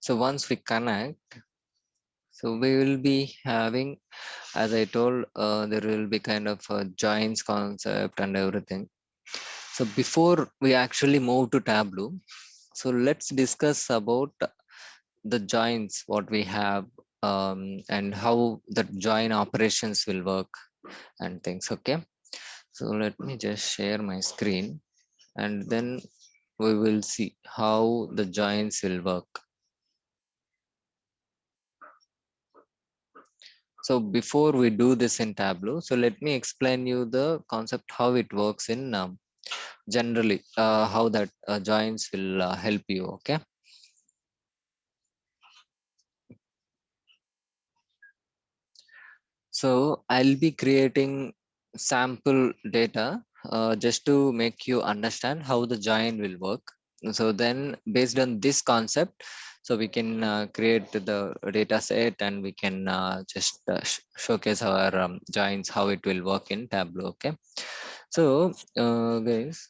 So once we connect, so we will be having, as I told, there will be kind of a joins concept and everything. So before we actually move to Tableau, so let's discuss about the joins what we have, and how the join operations will work and things. Okay, so let me just share my screen, and then we will see how the joins will work. So before we do this in Tableau, so let me explain you the concept how it works in generally, how that joins will help you. Okay, so I'll be creating sample data just to make you understand how the join will work. So then based on this concept, so we can create the data set, and we can just showcase our joins, how it will work in Tableau. Okay, so guys,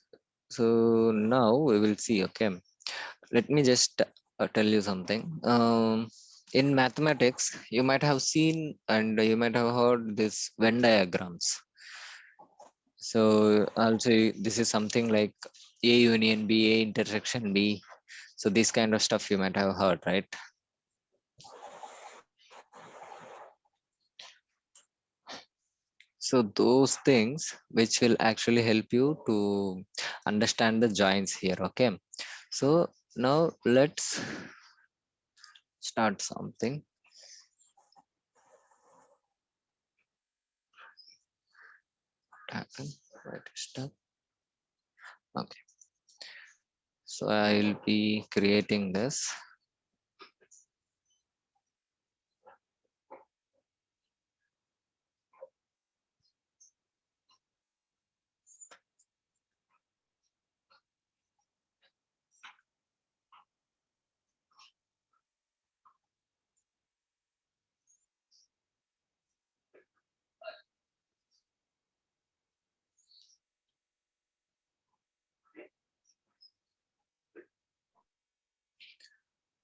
so now we will see. Okay, let me just tell you something. In mathematics, you might have seen and you might have heard this Venn diagrams. So also this is something like A union B, A intersection B. So this kind of stuff you might have heard, right? So those things which will actually help you to understand the joins here. Okay. So now let's start something. Happen. Right. Start. Okay. So I'll be creating this.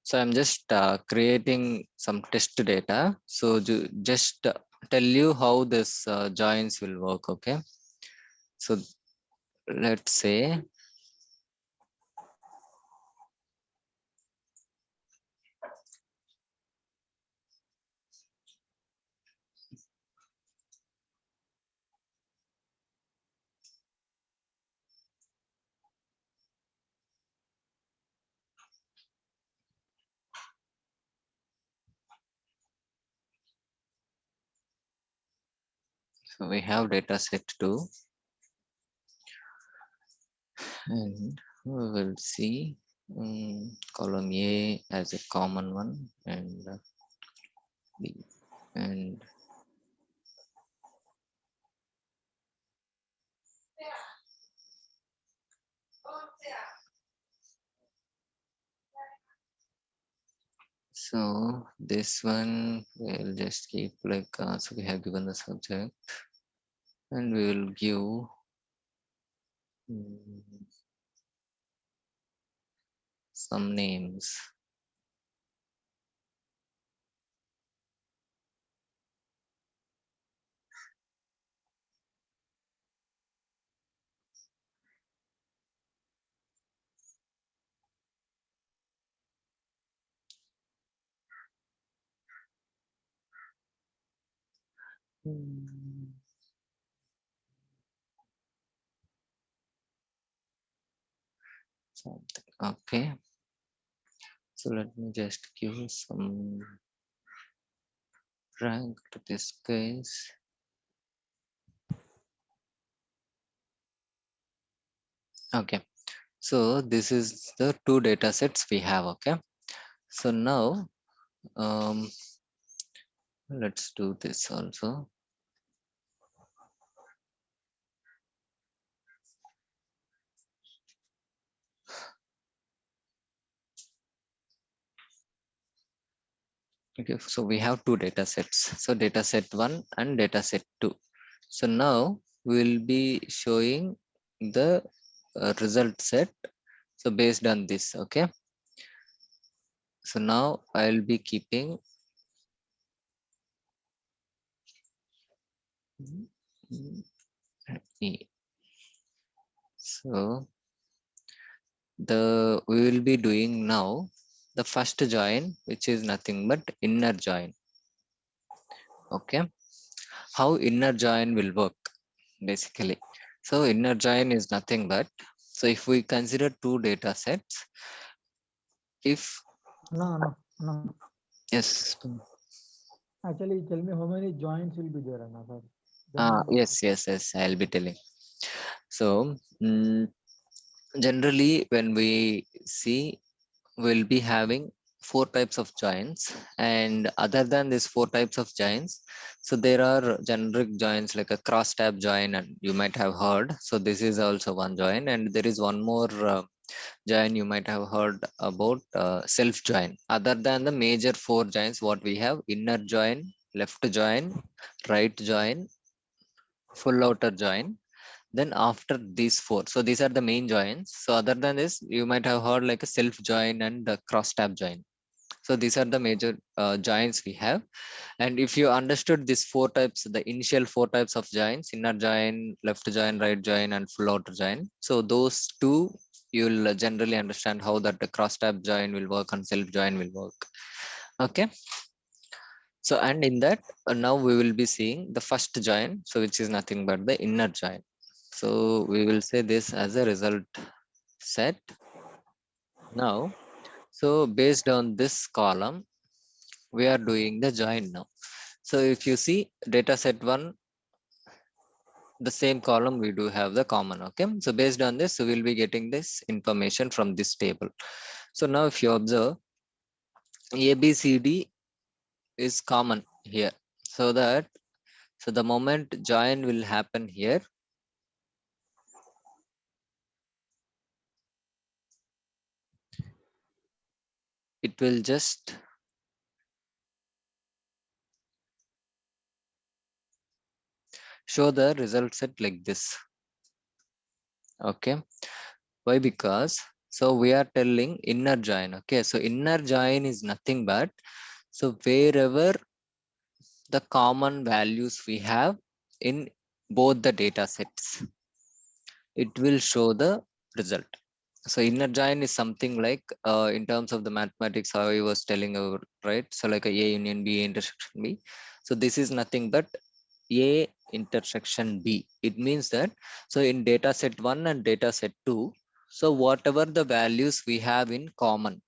So I'm just creating some test data. So just tell you how this joins will work. Okay. So let's say, so we have data set 2, and we will see column A as a common one, and B, and so this one we'll just keep like, so we have given the subject, and we will give mm, some names. Mm, Something. Okay. So let me just give some rank to this case. Okay. So this is the two data sets we have. Okay. So now let's do this also. Okay. So we have two data sets. So data set 1 and data set 2. So now we'll be showing the result set. So based on this. Okay. So now I'll be keeping E. So we will be doing now the first join, which is nothing but inner join. Okay, how inner join will work basically. So inner join is nothing but, so if we consider two data sets, if No, no, no. yes, Actually, tell me how many joints will be there, Anna, sir. Then, yes, I'll be telling. So generally when we see, we'll be having four types of joins, and other than these four types of joins, so there are generic joins like a cross tab join, and you might have heard, so this is also one join, and there is one more join you might have heard about, self join. Other than the major four joins, what we have: inner join, left join, right join, full outer join. Then after these four, so these are the main joins. So other than this, you might have heard like a self join and a cross tab join. So these are the major joins we have. And if you understood these four types, the initial four types of joins: inner join, left join, right join, and full outer join, so those two, you'll generally understand how that the cross tab join will work and self join will work. Okay, so and in that, now we will be seeing the first join, so which is nothing but the inner join. So we will say this as a result set now. So based on this column, we are doing the join now. So if you see data set one, the same column we do have the common. Okay, so based on this, so we'll be getting this information from this table. So now if you observe, ABCD is common here, so that, so the moment join will happen here, it will just show the result set like this. Okay, why? Because so we are telling inner join. Okay, so inner join is nothing but, so wherever the common values we have in both the data sets, it will show the result. So inner join is something like, in terms of the mathematics, how I was telling over, right? So like a union B, A intersection B. So this is nothing but A intersection B. It means that, so in data set 1 and data set 2, so whatever the values we have in common,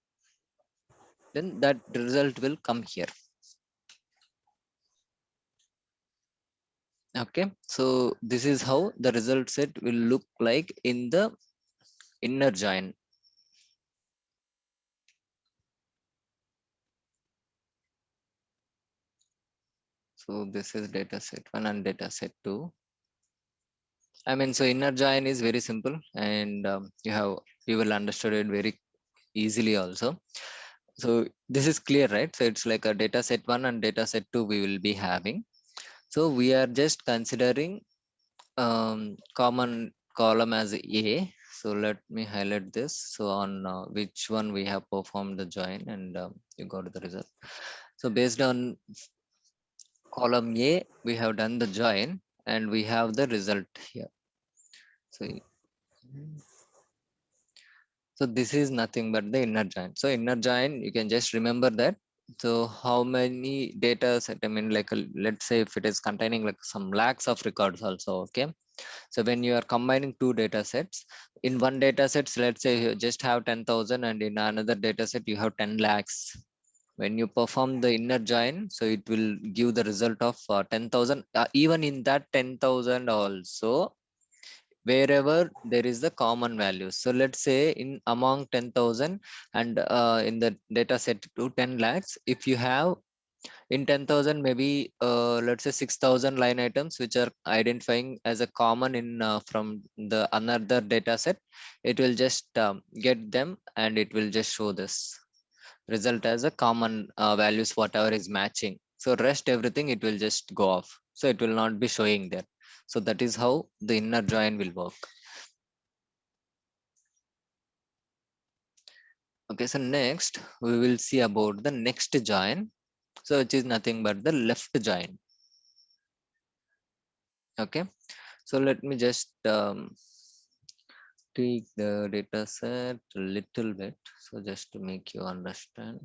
then that result will come here. Okay, so this is how the result set will look like in the inner join. So this is data set 1 and data set 2. I mean, so inner join is very simple, and you will understood it very easily also. So this is clear, right? So it's like a data set 1 and data set 2 we will be having. So we are just considering common column as A. So let me highlight this. So on which one we have performed the join, and you got the result. So based on column A, we have done the join, and we have the result here. So so this is nothing but the inner join. So inner join, you can just remember that. So how many data set, I mean, like let's say if it is containing like some lakhs of records also. Okay, so when you are combining two data sets, in one data sets, let's say you just have 10,000, and in another data set you have 10 lakhs. When you perform the inner join, so it will give the result of 10,000. Even in that 10,000 also, wherever there is the common value. So let's say in among 10,000, and in the data set to 10 lakhs, if you have in 10,000 maybe, let's say 6,000 line items which are identifying as a common in from the another data set, it will just get them, and it will just show this result as a common values whatever is matching. So rest everything it will just go off, so it will not be showing there. So that is how the inner join will work. Okay, so next we will see about the next join. So which is nothing but the left join. Okay, so let me just tweak the data set a little bit. So just to make you understand.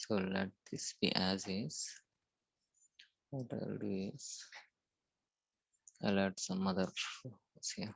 So let this be as is. What I'll do is I'll add some other rows here.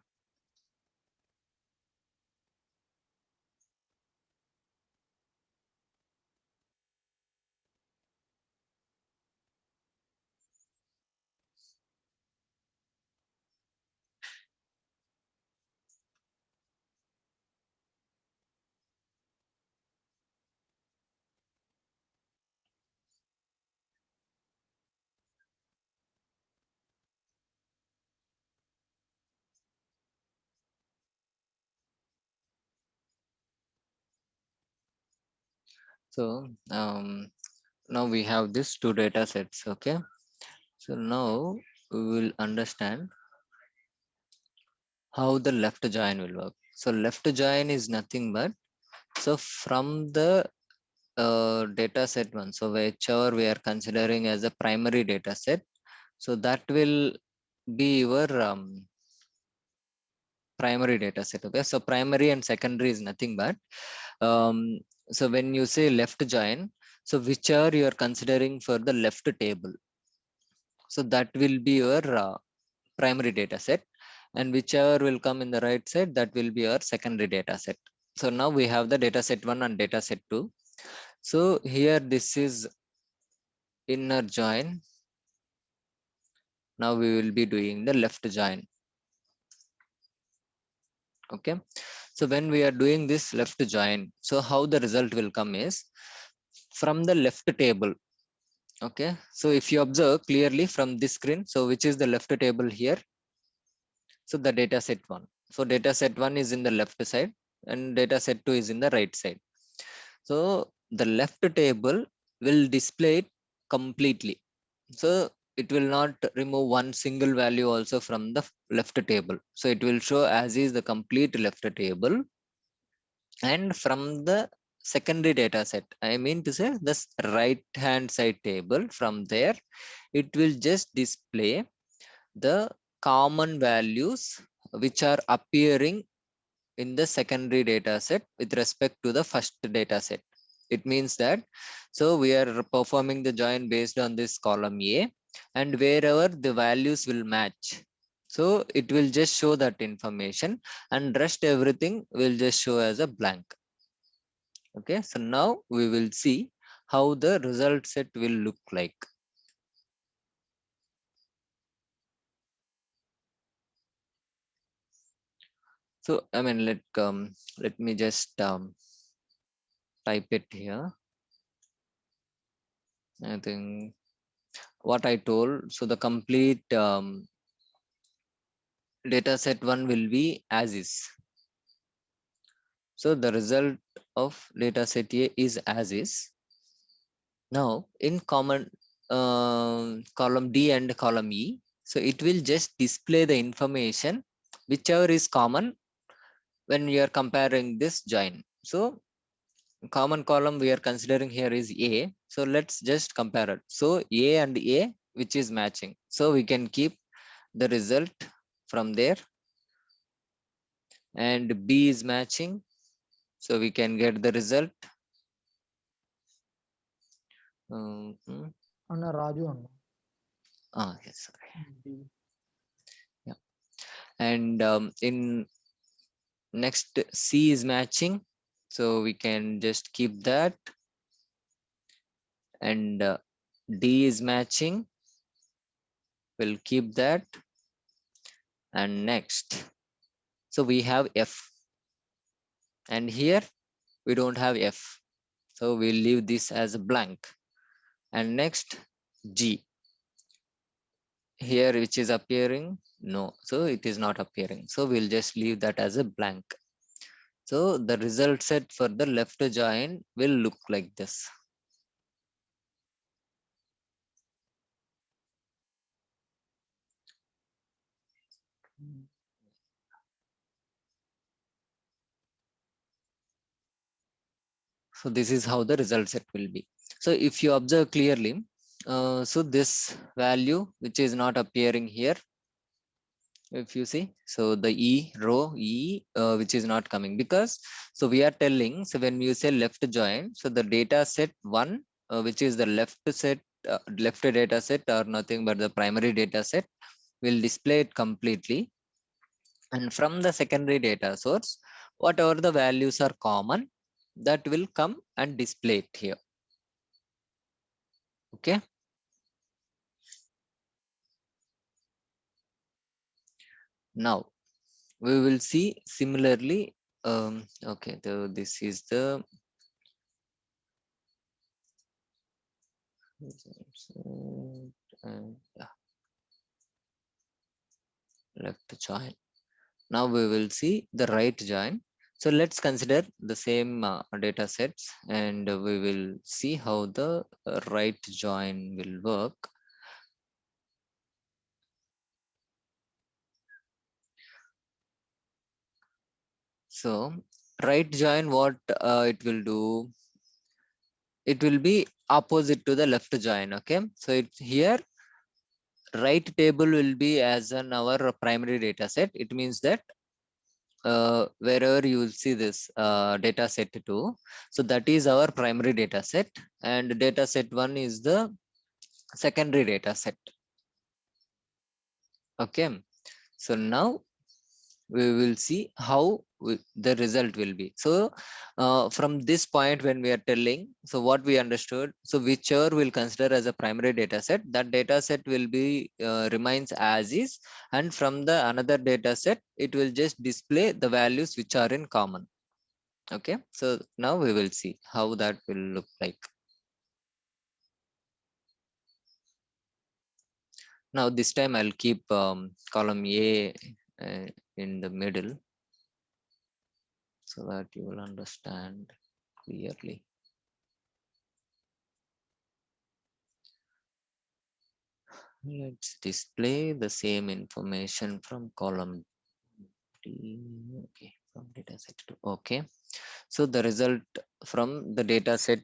So now we have these two data sets. Okay, so now we will understand how the left join will work. So left join is nothing but, so from the data set one, so whichever we are considering as a primary data set, so that will be your primary data set. Okay, so primary and secondary is nothing but, um, so when you say left join, so whichever you are considering for the left table, so that will be your primary data set, and whichever will come in the right side, that will be our secondary data set. So now we have the data set 1 and data set 2. So here this is inner join. Now we will be doing the left join. Okay, so when we are doing this left join, so how the result will come is from the left table. Okay, so if you observe clearly from this screen, so which is the left table here, so the data set 1, so data set 1 is in the left side and data set 2 is in the right side. So the left table will display it completely. So it will not remove one single value also from the left table. So it will show as is the complete left table. And from the secondary data set, I mean to say this right hand side table, from there, it will just display the common values which are appearing in the secondary data set with respect to the first data set. It means that, so we are performing the join based on this column A, and wherever the values will match, so it will just show that information, and rest everything will just show as a blank. Okay, so now we will see how the result set will look like. So I mean, let me just type it here. I think what I told, so the complete data set 1 will be as is. So the result of data set A is as is. Now in common column D and column E, so it will just display the information whichever is common when you are comparing this join. So common column we are considering here is A. So let's just compare it. So A and A, which is matching. So we can keep the result from there, and B is matching. So we can get the result. Mhm. Anna Raju Anna. Yes, sorry. D. Yeah. And in next, C is matching. So we can just keep that. And D is matching. We'll keep that. And next, So we have F, and here we don't have F. So we'll leave this as a blank. And next G, here which is appearing, no, so it is not appearing. So we'll just leave that as a blank. So the result set for the left join will look like this. So this is how the result set will be. So if you observe clearly, so this value which is not appearing here, if you see, so the E row E which is not coming, because so we are telling, so when you say left join, so the data set one which is the left set, left data set or nothing but the primary data set will display it completely, and from the secondary data source whatever the values are common, that will come and display it here. Okay, now we will see similarly. Okay, this is the and left join. Now we will see the right join. So let's consider the same data sets, and we will see how the right join will work. So right join, what it will do, it will be opposite to the left join. Okay, so it's here right table will be as an our primary data set. It means that wherever you will see this data set 2, so that is our primary data set, and data set 1 is the secondary data set. Okay, so now we will see how the result will be. So from this point when we are telling, so what we understood, so whichever will consider as a primary data set, that data set will be remains as is, and from the another data set it will just display the values which are in common. Okay, so now we will see how that will look like. Now this time I'll keep column A in the middle so that you will understand clearly. Let's display the same information from column D. Okay, from data set 2. Okay, so the result from the data set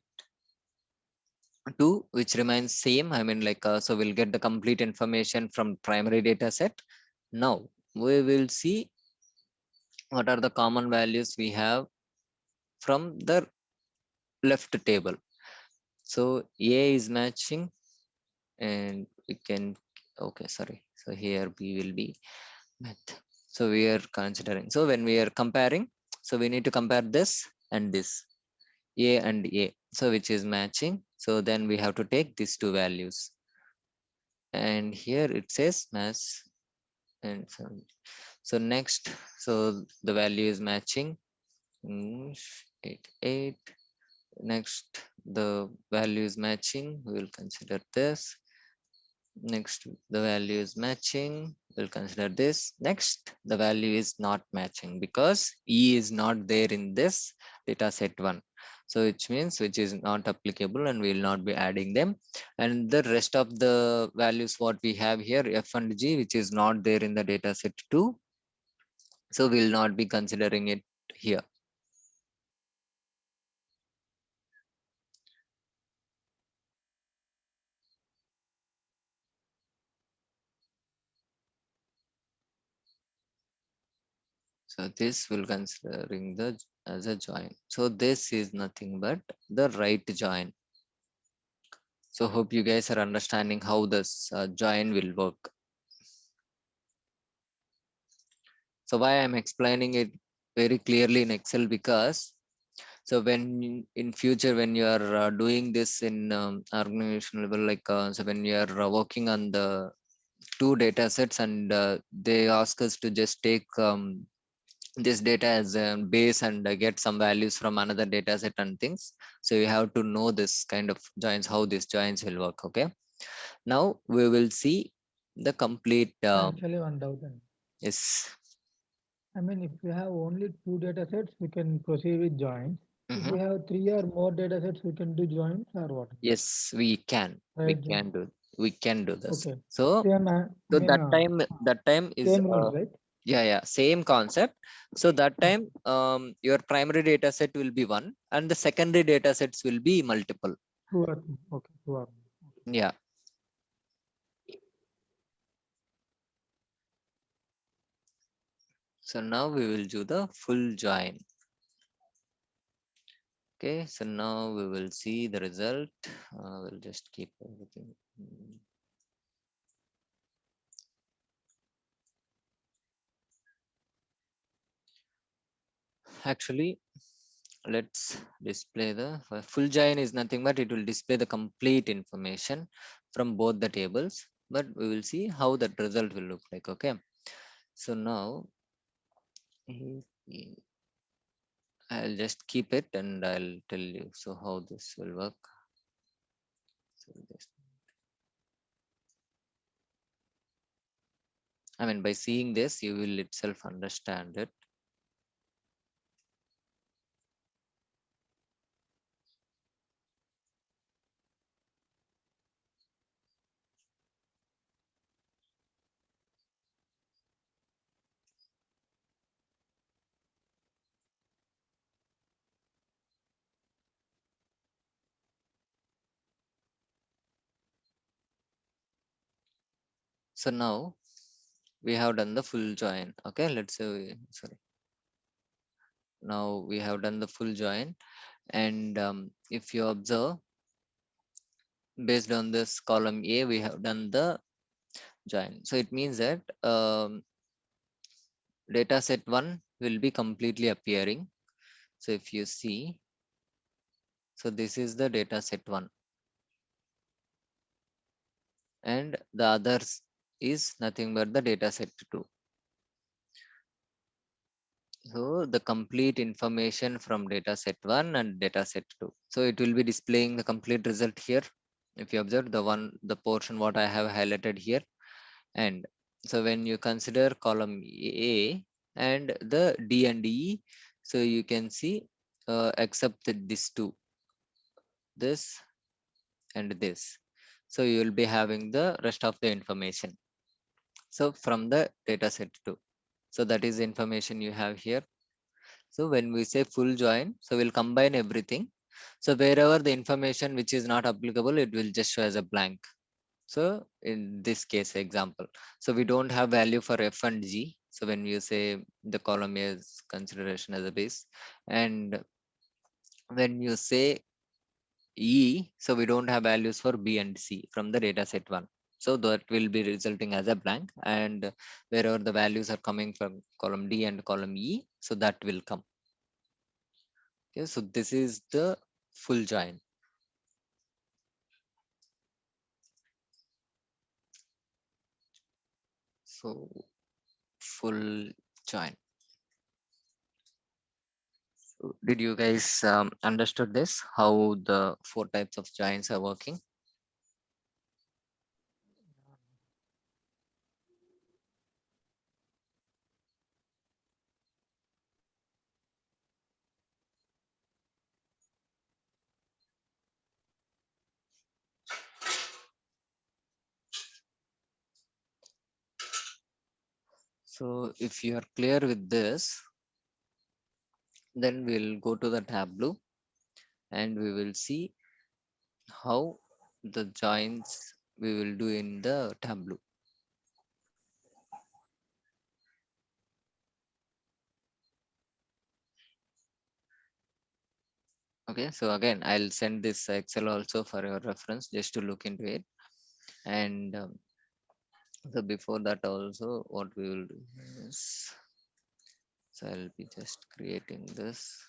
2, which remains same, I mean like so we'll get the complete information from primary data set. Now we will see what are the common values we have from the left table. So A is matching, and we can, okay, sorry, so here B will be math. So we are considering, so when we are comparing, so we need to compare this and this, A and A, so which is matching. So then we have to take these two values, and here it says mass, and so next, so the value is matching, 8 8. Next the value is matching, we will consider this. Next the value is matching, we'll consider this. Next the value is not matching because E is not there in this data set 1, so which means which is not applicable and we will not be adding them. And the rest of the values what we have here, F and G, which is not there in the data set 2, so we'll not be considering it here. So this will considering the as a join. So this is nothing but the right join. So hope you guys are understanding how this join will work. So why I'm explaining it very clearly in Excel, because so when in future when you are doing this in organization level, like so when you are working on the two data sets and they ask us to just take this data as a base and get some values from another data set and things. So you have to know this kind of joins, how these joins will work. Okay, now we will see the complete Actually, one doubt. yes. I mean, if we have only two data sets, we can proceed with joins. If Mhm. we have three or more data sets, we can do joins or what? Yes, we can, we Right. can do, we can do this. Okay. So Same, I so mean, that time is same rules, right? yeah, yeah, same concept. So that time your primary data set will be one and the secondary data sets will be multiple. Two or three. Okay, two or Yeah. So now we will do the full join. Okay, so now we will see the result. We'll just keep everything. Actually, let's display the full join is nothing but it will display the complete information from both the tables, but we will see how that result will look like. Okay, so now I'll just keep it and I'll tell you so how this will work. So just, I mean, by seeing this, you will itself understand it. So now we have done the full join. Okay, let's say, sorry. Now we have done the full join, and if you observe, based on this column A, we have done the join. So it means that data set one will be completely appearing. So if you see, so this is the data set one, and the others is nothing but the data set two. So the complete information from data set one and data set two. So it will be displaying the complete result here. If you observe the portion what I have highlighted here, and so when you consider column A and the D and E, so you can see except these two, this and this. So you will be having the rest of the information. So from the data set two. So that is the information you have here. So when we say full join, so we'll combine everything. So wherever the information which is not applicable, it will just show as a blank. So in this case example, so we don't have value for F and G. So when you say the column is consideration as a base, and when you say E, so we don't have values for B and C from the data set one. So that will be resulting as a blank, and wherever the values are coming from column D and column E, so that will come. Okay, so this is the full join. So full join. So did you guys understood this? How the four types of joins are working? So if you are clear with this, then we'll go to the Tableau and we will see how the joins we will do in the Tableau. Okay, so again, I'll send this Excel also for your reference just to look into it. And so before that also what we will do is, so I'll be just creating this.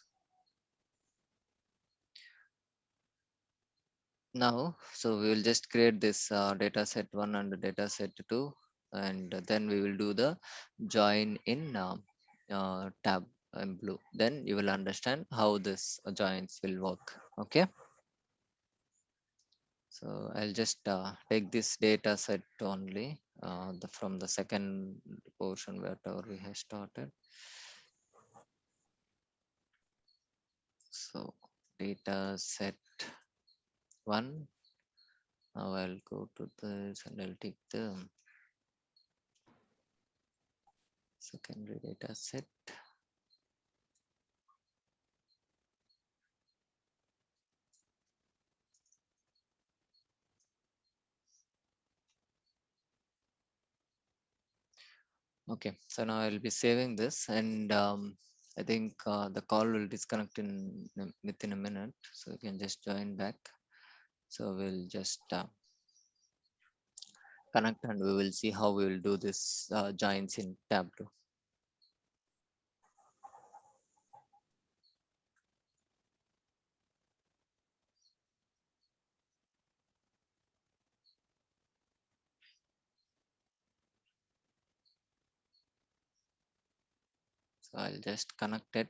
Now, so we will just create this data set one and data set two, and then we will do the join in tab in blue. Then you will understand how this joins will work. Okay. So I'll just take this data set only from the second portion wherever we have started. So data set one. Now I'll go to this and I'll take the secondary data set. Okay, so now I'll be saving this, and I think the call will disconnect within a minute, so you can just join back. So we'll just connect and we will see how we will do this joins in Tableau. So I'll just connect it.